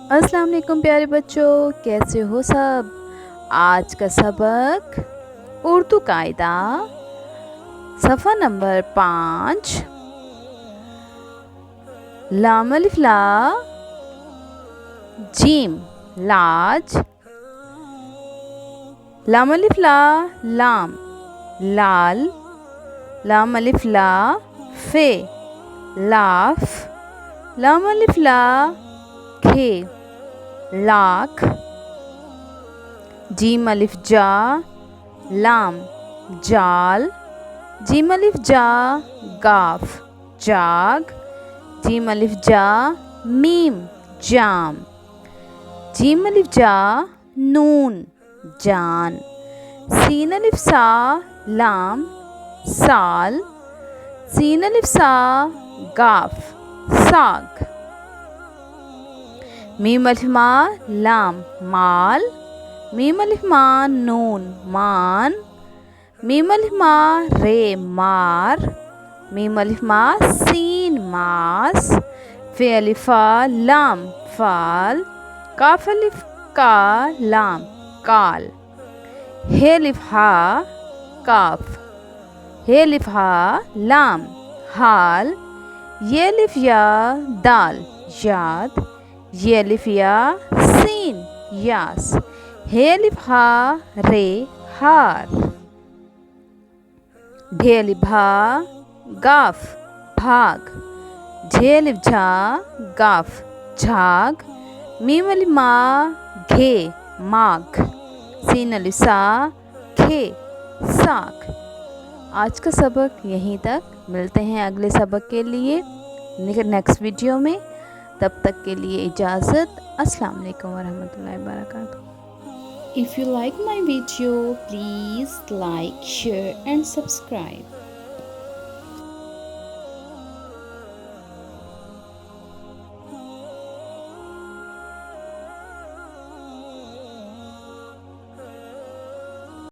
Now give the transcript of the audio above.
अस्सलाम वालेकुम प्यारे बच्चों, कैसे हो सब। आज का सबक उर्दू कायदा सफ़ा नंबर 5। लाम अलिफ ला जीम लाज। लाम अलिफ ला लाम लाल। लाम अलिफ ला फे लाफ। लाम अलिफ ला खे लाख। जीम अलिफ जा लाम जाल। जीम अलिफ जा गाफ जाग। जीम अलिफ जा मीम जाम। जीम अलिफ जा नून जान। सीन अलिफ सा लाम साल। सीन अलिफ सा गाफ साग। मीम अलिफ मा लाम माल। मीम अलिफ मा नून मान। मीम अलिफ मा रे मार। मीम अलिफ मा सीन मास। फे अलिफा लाम फाल। काफ अलिफ का लाम काल। हे अलिफ हा काफ। हे अलिफ हा लाम हाल। ये अलिफ या दाल याद। ये अलिफ या सीन यास। हे अलिफ हा रे हार। ढे अलिफ भा गाफ भाग। झे अलिफ झा गाफ झाग। मीम अलिफ मा घे माघ। सीन अलिफ सा खे साग। आज का सबक यहीं तक। मिलते हैं अगले सबक के लिए नेक्स्ट वीडियो में। तब तक के लिए इजाज़त। अस्सलाम वालेकुम वरहमतुल्लाहि वबरकातुहू। If you like my video, please like, share and subscribe.